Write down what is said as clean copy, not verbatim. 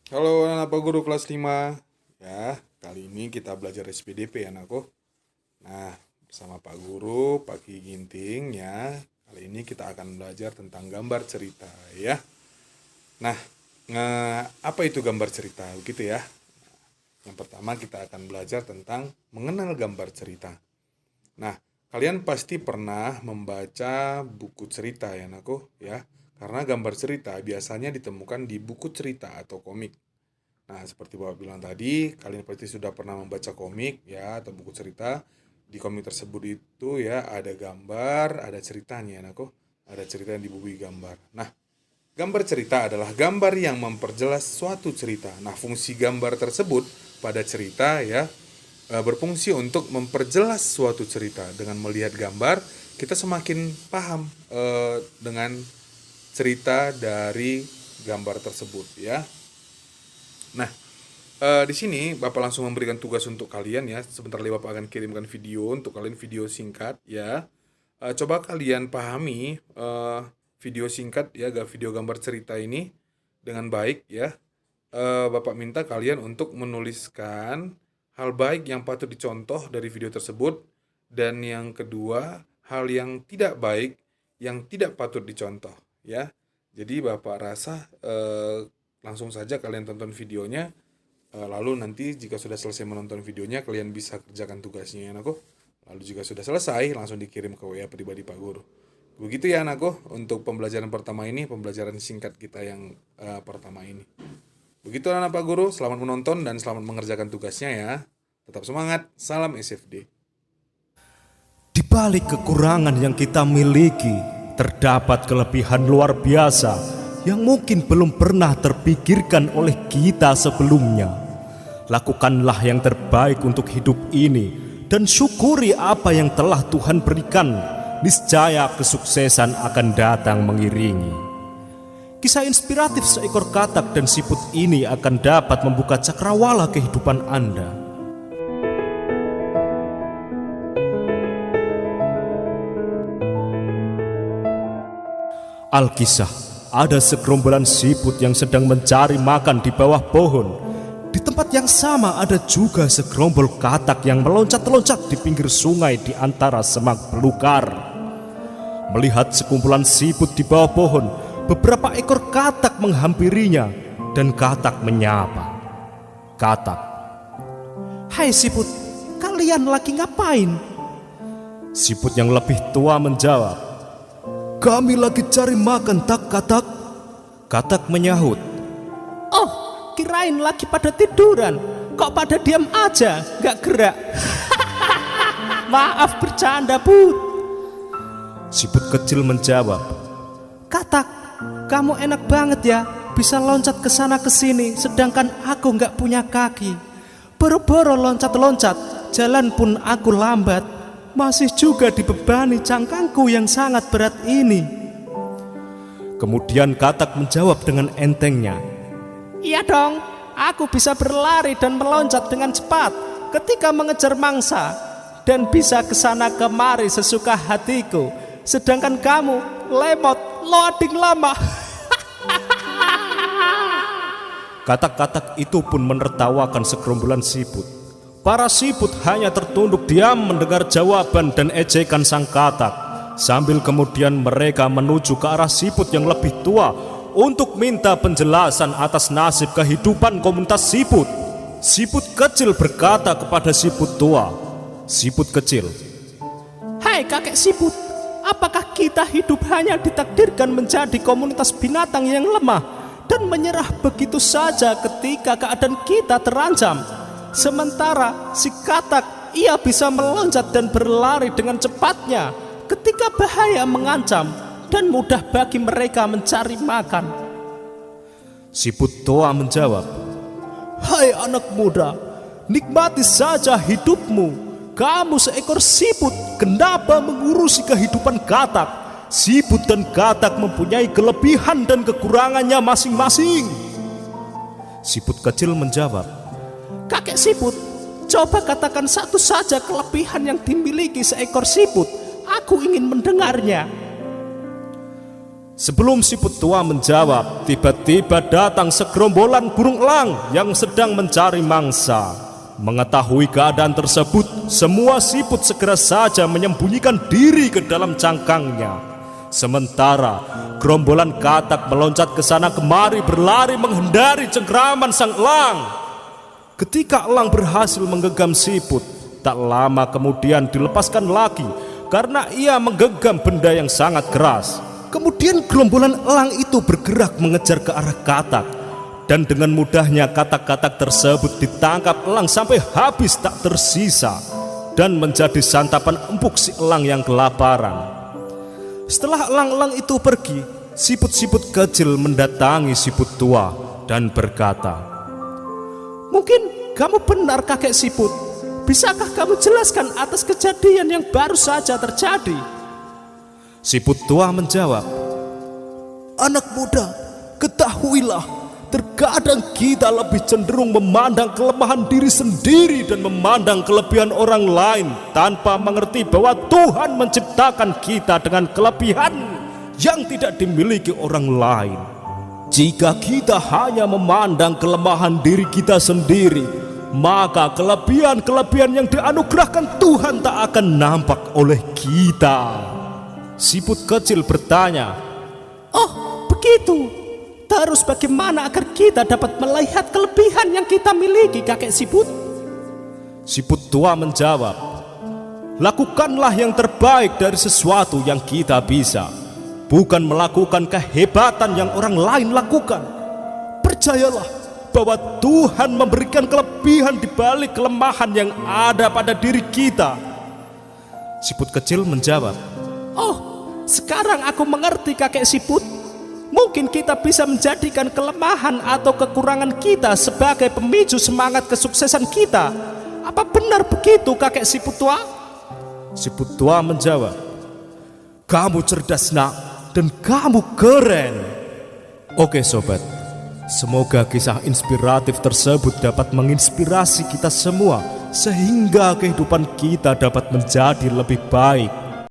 Halo anak Pak Guru kelas 5. Ya, kali ini kita belajar SPDP ya anakku. Nah, bersama Pak Guru, Pak Ki Ginting ya. Kali ini kita akan belajar tentang gambar cerita ya. Nah, apa itu gambar cerita? Begitu ya. Yang pertama kita akan belajar tentang mengenal gambar cerita. Nah, kalian pasti pernah membaca buku cerita ya anakku ya. Karena gambar cerita biasanya ditemukan di buku cerita atau komik. Nah, seperti Bapak bilang tadi, kalian pasti sudah pernah membaca komik ya atau buku cerita. Di komik tersebut itu ya ada gambar, ada ceritanya anakku. Ada cerita yang dibubuhi gambar. Nah, gambar cerita adalah gambar yang memperjelas suatu cerita. Nah, fungsi gambar tersebut pada cerita ya berfungsi untuk memperjelas suatu cerita. Dengan melihat gambar, kita semakin paham dengan cerita dari gambar tersebut ya. Nah, di sini Bapak langsung memberikan tugas untuk kalian ya. Sebentar lagi Bapak akan kirimkan video untuk kalian, video singkat ya. Coba kalian pahami video singkat ya, video gambar cerita ini dengan baik ya. Bapak minta kalian untuk menuliskan hal baik yang patut dicontoh dari video tersebut, dan yang kedua, hal yang tidak baik yang tidak patut dicontoh ya. Jadi Bapak rasa langsung saja kalian tonton videonya, lalu nanti jika sudah selesai menonton videonya kalian bisa kerjakan tugasnya ya anakku. Lalu jika sudah selesai langsung dikirim ke WA pribadi Pak Guru. Begitu ya anakku untuk pembelajaran pertama ini, pembelajaran singkat kita yang pertama ini. Begitu anak Pak Guru, selamat menonton dan selamat mengerjakan tugasnya ya. Tetap semangat, salam SFD. Di balik kekurangan yang kita miliki, terdapat kelebihan luar biasa yang mungkin belum pernah terpikirkan oleh kita sebelumnya. Lakukanlah yang terbaik untuk hidup ini dan syukuri apa yang telah Tuhan berikan. Niscaya kesuksesan akan datang mengiringi. Kisah inspiratif seekor katak dan siput ini akan dapat membuka cakrawala kehidupan Anda. Alkisah, ada segerombolan siput yang sedang mencari makan di bawah pohon. Di tempat yang sama ada juga segerombol katak yang meloncat-loncat di pinggir sungai di antara semak belukar. Melihat sekumpulan siput di bawah pohon, beberapa ekor katak menghampirinya dan katak menyapa. Katak, "Hai siput, kalian lagi ngapain?" Siput yang lebih tua menjawab, "Kami lagi cari makan tak katak." Katak menyahut, "Oh, kirain lagi pada tiduran. Kok pada diam aja, gak gerak?" "Maaf bercanda, Bud." Siput kecil menjawab, "Katak, kamu enak banget ya, bisa loncat ke sana ke sini, sedangkan aku gak punya kaki. Boro-boro loncat-loncat, jalan pun aku lambat. Masih juga dibebani cangkangku yang sangat berat ini." Kemudian katak menjawab dengan entengnya, "Iya dong, aku bisa berlari dan meloncat dengan cepat ketika mengejar mangsa, dan bisa kesana kemari sesuka hatiku. Sedangkan kamu lemot, loading lama." Katak-katak itu pun menertawakan segerombolan siput. Para siput hanya tertunduk diam mendengar jawaban dan ejekan sang katak. Sambil kemudian mereka menuju ke arah siput yang lebih tua untuk minta penjelasan atas nasib kehidupan komunitas siput. Siput kecil berkata kepada siput tua, "Siput kecil, hai kakek siput, apakah kita hidup hanya ditakdirkan menjadi komunitas binatang yang lemah dan menyerah begitu saja ketika keadaan kita terancam? Sementara si katak, ia bisa meloncat dan berlari dengan cepatnya ketika bahaya mengancam dan mudah bagi mereka mencari makan." Siput tua menjawab, "Hai anak muda, nikmati saja hidupmu. Kamu seekor siput, kenapa mengurusi kehidupan katak? Siput dan katak mempunyai kelebihan dan kekurangannya masing-masing." Siput kecil menjawab, "Kakek siput, coba katakan satu saja kelebihan yang dimiliki seekor siput. Aku ingin mendengarnya." Sebelum siput tua menjawab, tiba-tiba datang segerombolan burung elang yang sedang mencari mangsa. Mengetahui keadaan tersebut, semua siput segera saja menyembunyikan diri ke dalam cangkangnya. Sementara gerombolan katak meloncat ke sana kemari berlari menghindari cengkraman sang elang. Ketika elang berhasil menggenggam siput, tak lama kemudian dilepaskan lagi karena ia menggenggam benda yang sangat keras. Kemudian gerombolan elang itu bergerak mengejar ke arah katak, dan dengan mudahnya katak-katak tersebut ditangkap elang sampai habis tak tersisa dan menjadi santapan empuk si elang yang kelaparan. Setelah elang-elang itu pergi, siput-siput kecil mendatangi siput tua dan berkata, "Mungkin kamu benar, kakek siput. Bisakah kamu jelaskan atas kejadian yang baru saja terjadi?" Siput tua menjawab, "Anak muda, ketahuilah, terkadang kita lebih cenderung memandang kelemahan diri sendiri dan memandang kelebihan orang lain tanpa mengerti bahwa Tuhan menciptakan kita dengan kelebihan yang tidak dimiliki orang lain. Jika kita hanya memandang kelemahan diri kita sendiri, maka kelebihan-kelebihan yang dianugerahkan Tuhan tak akan nampak oleh kita." Siput kecil bertanya, "Oh, begitu. Terus bagaimana agar kita dapat melihat kelebihan yang kita miliki, kakek siput?" Siput tua menjawab, "Lakukanlah yang terbaik dari sesuatu yang kita bisa, bukan melakukan kehebatan yang orang lain lakukan. Percayalah bahwa Tuhan memberikan kelebihan di balik kelemahan yang ada pada diri kita." Siput kecil menjawab, "Oh, sekarang aku mengerti, kakek siput. Mungkin kita bisa menjadikan kelemahan atau kekurangan kita sebagai pemicu semangat kesuksesan kita. Apa benar begitu, kakek siput tua?" Siput tua menjawab, "Kamu cerdas, nak, dan kamu keren." Oke sobat, semoga kisah inspiratif tersebut dapat menginspirasi kita semua sehingga kehidupan kita dapat menjadi lebih baik.